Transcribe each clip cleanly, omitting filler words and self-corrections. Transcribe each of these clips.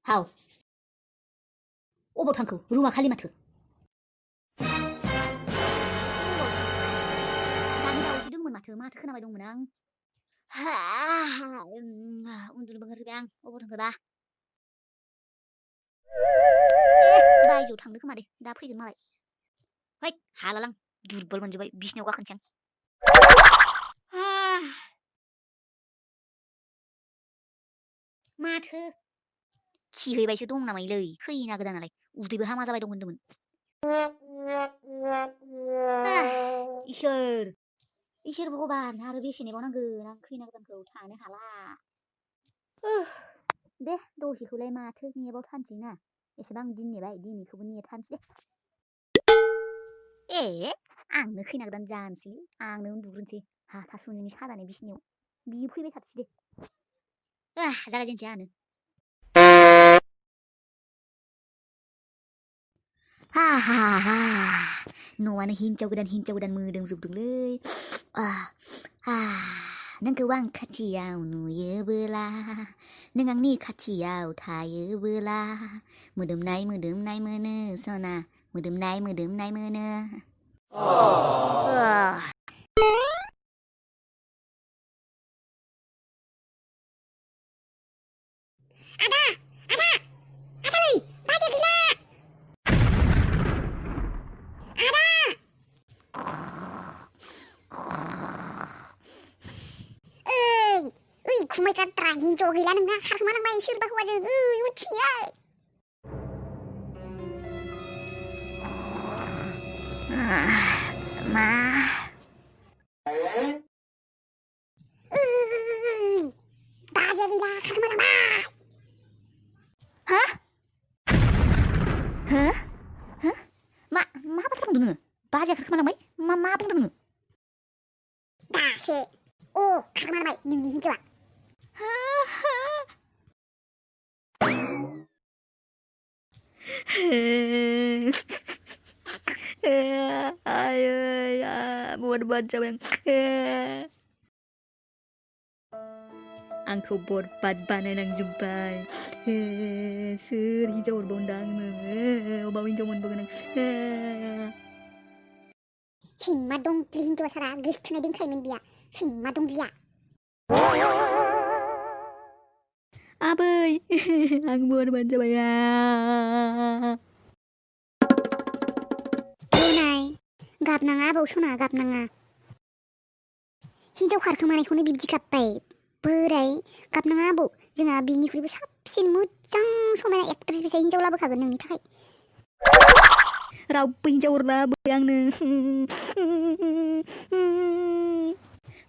हाव अबाव थांखो रुमा खालि माथो दानि बावैसो दंमोन माथो खोनाबाय दंमोन आं उन्दुनो ओंखारजोब्बाय आं अबाव थांखो दा बायजोआव थांदो खोमा दे दा फैगोन मालाय है हालालां दुरबल मोनजोब्बाय बिसिनायाव गाखोनोसै आं माथो खिहैबायसो दं नामायोलै खैना गोदानालाय उदैबो हामा जाबाय दं होनदोंमोन इसोर भगबान आरो बेसे नेबावनांगोन आं खैना गोदानखौ थानो हाला दे दसेखौलाय माथो नेबाव थानोसै ना एसेबां दिन नेबाय दिनैखौबो नेथानोसै दे आंनो खैना गोदान जानोसै आंनो उन्दुग्रोनोसै हाथासुनिनि साजानाय बिसिनायाव बियो फैबाय थाथोंसै दे जागायजेनसै आंनो न'आनो हिन्जाव गोदान मोदोमजोबदोंलै नोंखौ आं खाथियाव नुयोबोला नों आंनि खाथियाव थायोबोला मोदोमनाय मोनो सना मोदोमनाय मोनो खुमायगाद्रा हिन्जाव गैला नोंना खारखोमालांबाय सोरबा हौवाजों उथियै मा बाजैया गैला खारखोमालांबाय मा बाथ्रा बुंदों नोङो बाजैया खारखोमालांबाय मा बुंदों नोङो दासो खारखोमालांबाय नोंनि हिन्जावा बरबाद जाबाय आंखौ बरबाद बानायलांजोब्बाय सोर हिन्जाव हरबावनोदा आंनो अबाव हिन्जाव मोनबावगोन आं सैमा दंग्लि हिन्जावा सारा गोसथोनाय दोनखायोमोन बिया सैमा दंग्लिया आबै आं बरबाद जाबाय गाबनाङा आबौ सना गाबनाङा हिन्जाव खारखोमानायखौनो बिब्दि गाबबाय बोराय गाबनाङा आबौ जोंहा बिनिख्रुइबो साबसिन मोजां समायना एक्ट्रेस बिसा हिन्जाव लाबोखागोन नोंनि थाखाय रावबो हिन्जाव हरला आबै आंनो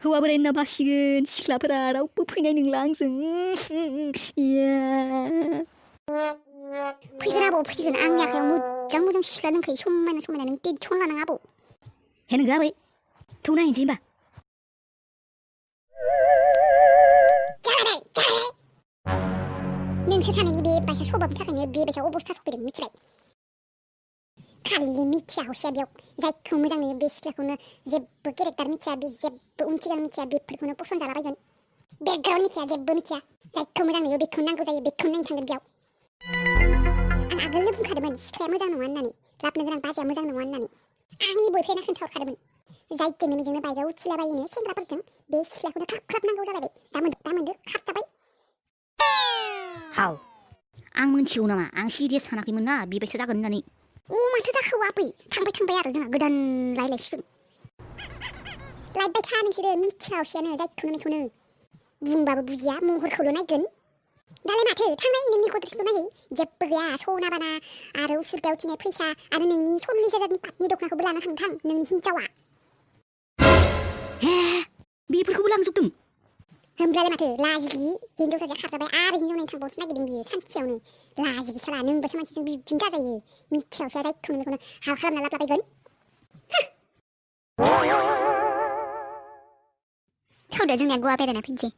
हौवा बोराय होनना बासिगोन सिख्लाफोरा रावबो फैनाय नंला आंजों फैगोन आबौ फैगोन आंनि आखायाव मोजां सिख्ला दंखायो समायना नों टेनसन लानाङा आबौ हे नोंगो आबै थौ नायनोसै होनबा नोंसोर सानैनि बे बायसा स्वभाबनि थाखायनो बे बायसा अबस्था सफैदों मिथिबाय खालि मिथिया हसिया बेयाव जायखौ मोजां नुयो बे सिख्लाखौनो जेबो केरेक्टार मिथिया बे जेबो उनथिगाल मिथिया बेफोरखौनो पसन्द जालाबायगोन बेकग्राउन्ड मिथिया जेबो मिथिया जायखौ मोजां नुयो बेखौनो नांगौ जायो बेखौनो नायनो थांगोन बेयाव आं आगोलनो बुंखादोंमोन सिख्लाया मोजां नङा होननानै लाबोनो गोनां बाजैया मोजां नङा होननानै आंनि बयफ्रेन्डआ खोन्थाहरखादोंमोन जायजोंनो बेजोंनो बाइकआव उथिलाबायोनो सेंग्राफोरजों बे सिख्लाखौनो ख्लाब नांगौ जालायबाय दा मोनदो खारजाबाय हाव आं मोनथिगौ नामा आं सिरियास सानाखैमोन ना बेबायसो जागोन होननानै माथो जाखो आबै थांबाय आरो जोंहा गोदान रायलायसिगोन लायबाय था नोंसोरो मिथिया हसियानो जायखौनो मेखौनो बुंबाबो बुजिया महरखौल' नायगोन दालाय माथो थांनाय नोंनि गद्रेजखौ नायै जेबो गैया सना बाना आरो उसुरगायाव थिनाय फैसा आरो नोंनि 40,000नि पाटनि दखनाखौबो लाना थांथां नोंनि हिन्जावा हे बेफोरखौबो लांजोबदों होमब्लालाय माथो लाजिगि हिन्जाव सासेया खारजाबाय आरो हिन्जाव नायनो थांबावनोसो नागिरदों बियो सानसेयावनो लाजिगि साला नोंबायसा मानसिजों बिदिनो जाजायो मिथियावसो जायखौनो बेखौनो हाबा खालामना लाबोलाबायगोन थौदो जोंनिया गवा बेरायना फैनोसै